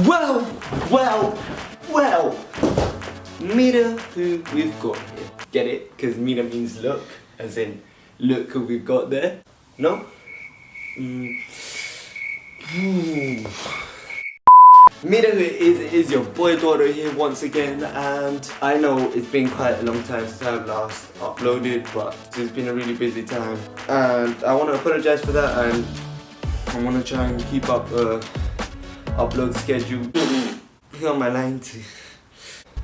Well, Mira who we've got here. Get it? Because Mira means look, as in look who we've got there. No? Mira is your boy daughter here once again, and I know it's been quite a long time since I've last uploaded, but it's been a really busy time, and I want to apologize for that, and I want to try and keep up upload schedule. Who am I lying to?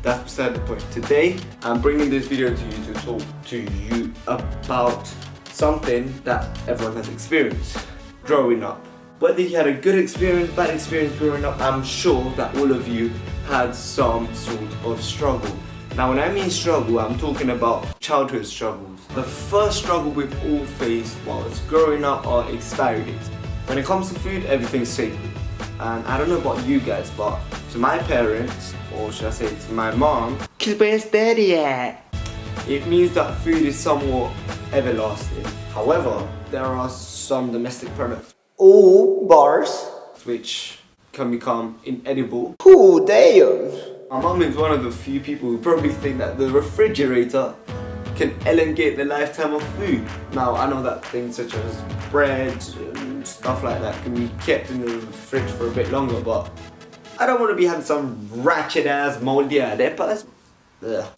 That's beside the point. Today, I'm bringing this video to you to talk to you about something that everyone has experienced growing up. Whether you had a good experience, bad experience growing up, I'm sure that all of you had some sort of struggle. Now when I mean struggle, I'm talking about childhood struggles. The first struggle we've all faced was growing up or expiry dates. When it comes to food, everything's sacred. And I don't know about you guys, but to my parents, or should I say to my mom, where's daddy at? It means that food is somewhat everlasting. However, there are some domestic products bars which can become inedible. Ooh, damn! My mum is one of the few people who probably think that the refrigerator can elongate the lifetime of food. Now I know that things such as bread and stuff like that can be kept in the fridge for a bit longer, but I don't want to be having some ratchet ass moldy arepas,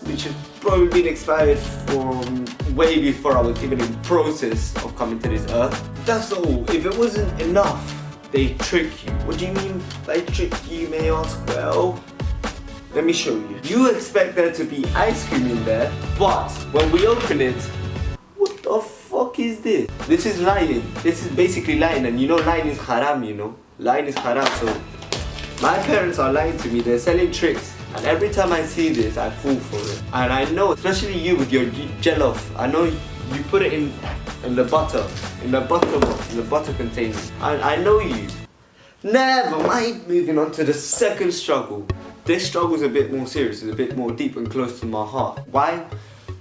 which has probably been expired from way before I was even in process of coming to this earth. That's all. If it wasn't enough, they trick you. What do you mean by trick you, may ask? Well, let me show you. You expect there to be ice cream in there, but when we open it, what the fuck is this? This is lying. This is basically lying, and you know lying is haram, you know? Lying is haram, so my parents are lying to me. They're selling tricks. And every time I see this, I fall for it. And I know, especially you with your jollof, I know you put it in the butter box, in the butter container. And I know you. Never mind, moving on to the second struggle. This struggle is a bit more serious, it's a bit more deep and close to my heart. Why?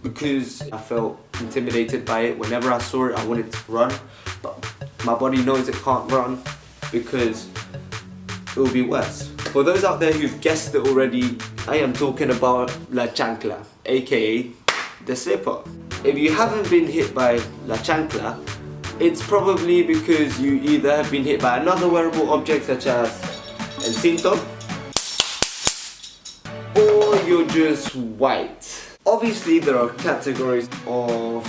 Because I felt intimidated by it. Whenever I saw it, I wanted to run. But my body knows it can't run because it will be worse. For those out there who've guessed it already, I am talking about La Chancla, aka the slipper. If you haven't been hit by La Chancla, it's probably because you either have been hit by another wearable object such as El Cinto, or you're just white. Obviously there are categories of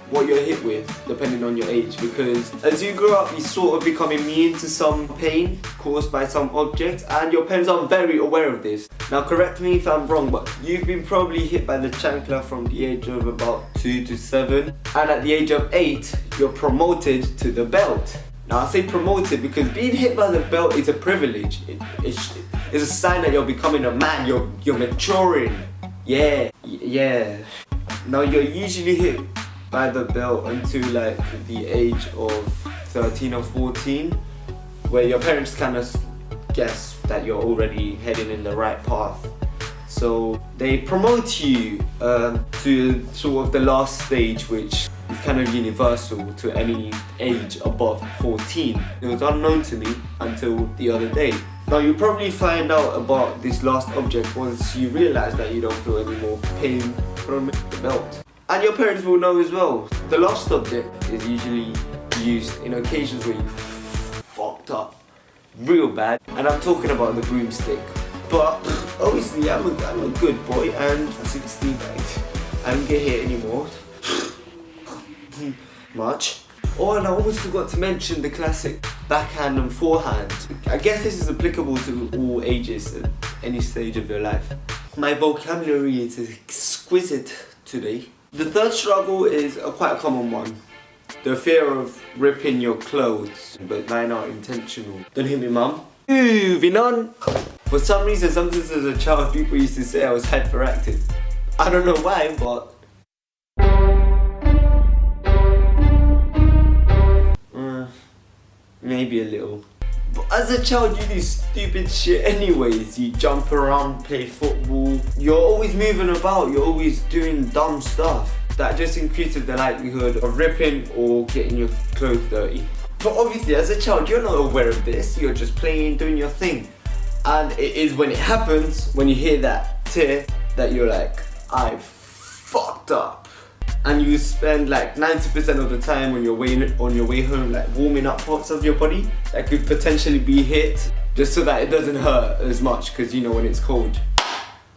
what you're hit with depending on your age, because as you grow up you sort of become immune to some pain caused by some object, and your parents are very aware of this. Now correct me if I'm wrong, but you've been probably hit by the chancla from the age of about 2 to 7, and at the age of 8 you're promoted to the belt. Now I say promoted because being hit by the belt is a privilege. It's a sign that you're becoming a man, you're maturing. Yeah. Now you're usually hit by the belt until like the age of 13 or 14, where your parents kind of guess that you're already heading in the right path. So they promote you to sort of the last stage, which is kind of universal to any age above 14. It was unknown to me until the other day. Now you probably find out about this last object once you realise that you don't feel any more pain from the belt. And your parents will know as well. The last object is usually used in occasions where you fucked up real bad, and I'm talking about the broomstick. But obviously I'm a good boy, and at 16 I don't get hit anymore. Much. Oh, and I almost forgot to mention the classic backhand and forehand. I guess this is applicable to all ages at any stage of your life. My vocabulary is exquisite today. The third struggle is quite a common one. The fear of ripping your clothes, but mine are intentional. Don't hit me, mum. Moving on. For some reason, sometimes as a child, people used to say I was hyperactive. I don't know why, but maybe a little. But as a child, you do stupid shit anyways. You jump around, play football. You're always moving about. You're always doing dumb stuff. That just increases the likelihood of ripping or getting your clothes dirty. But obviously, as a child, you're not aware of this. You're just playing, doing your thing. And it is when it happens, when you hear that tear, that you're like, I fucked up. And you spend like 90% of the time on your way home like warming up parts of your body that could potentially be hit, just so that it doesn't hurt as much, because you know when it's cold,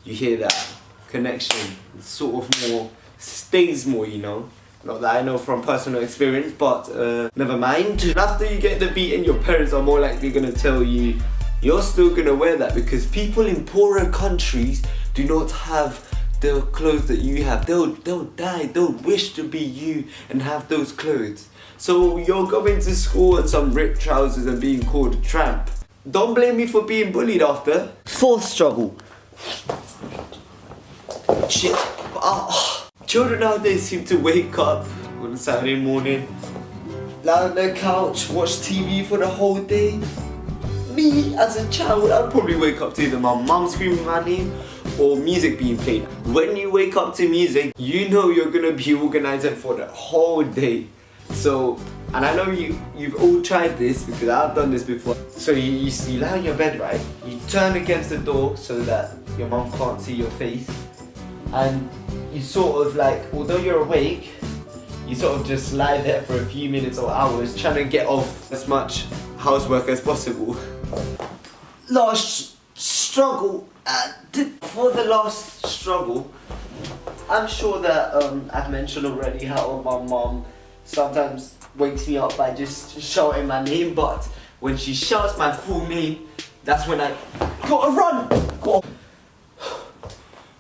you hear that connection, it's sort of more, stays more, you know. Not that I know from personal experience, but never mind. And after you get the beating, your parents are more likely gonna tell you you're still gonna wear that, because people in poorer countries do not have the clothes that you have. They'll die, they'll wish to be you and have those clothes. So you're going to school in some ripped trousers and being called a tramp. Don't blame me for being bullied after. Fourth struggle. Shit. Children nowadays seem to wake up on a Saturday morning, lie on their couch, watch TV for the whole day. Me, as a child, I'd probably wake up to either my mum screaming my name or music being played. When you wake up to music, you know you're gonna be organizing for the whole day. So, and I know you've all tried this, because I've done this before. So you lie on your bed, right? You turn against the door so that your mum can't see your face. And you sort of like, although you're awake, you sort of just lie there for a few minutes or hours trying to get off as much housework as possible. Last struggle. For the last struggle, I'm sure that I've mentioned already how my mom sometimes wakes me up by just shouting my name, but when she shouts my full name, that's when I gotta run.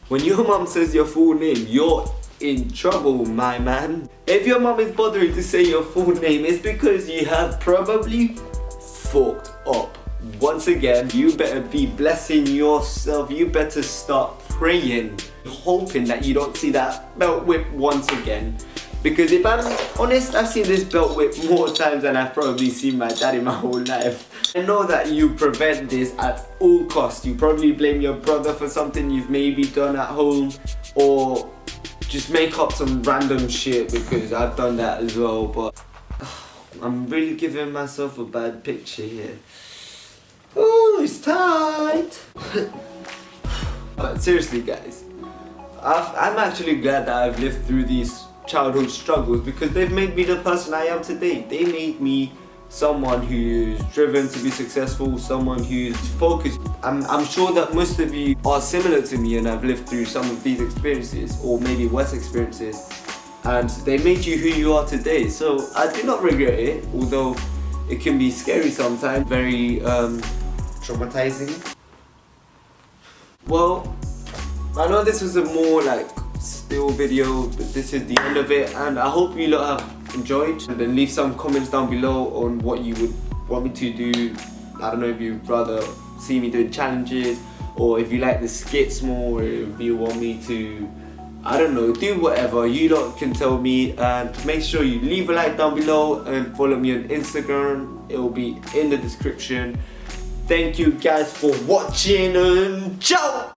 When your mom says your full name, you're in trouble, my man. If your mom is bothering to say your full name, it's because you have probably fucked up. Once again, you better be blessing yourself. You better start praying, hoping that you don't see that belt whip once again. Because if I'm honest, I've seen this belt whip more times than I've probably seen my dad in my whole life. I know that you prevent this at all costs. You probably blame your brother for something you've maybe done at home, or just make up some random shit, because I've done that as well. But I'm really giving myself a bad picture here. Oh, it's tight. But seriously, guys, I'm actually glad that I've lived through these childhood struggles, because they've made me the person I am today. They made me someone who's driven to be successful, someone who's focused. I'm sure that most of you are similar to me and have lived through some of these experiences, or maybe worse experiences, and they made you who you are today. So I do not regret it, although it can be scary sometimes, very traumatizing. Well, I know this was a more like still video, but this is the end of it, and I hope you lot have enjoyed. And then leave some comments down below on what you would want me to do. I don't know if you'd rather see me doing challenges, or if you like the skits more, or if you want me to, I don't know, do whatever. You lot can tell me, and make sure you leave a like down below and follow me on Instagram. It will be in the description. Thank you guys for watching, and ciao!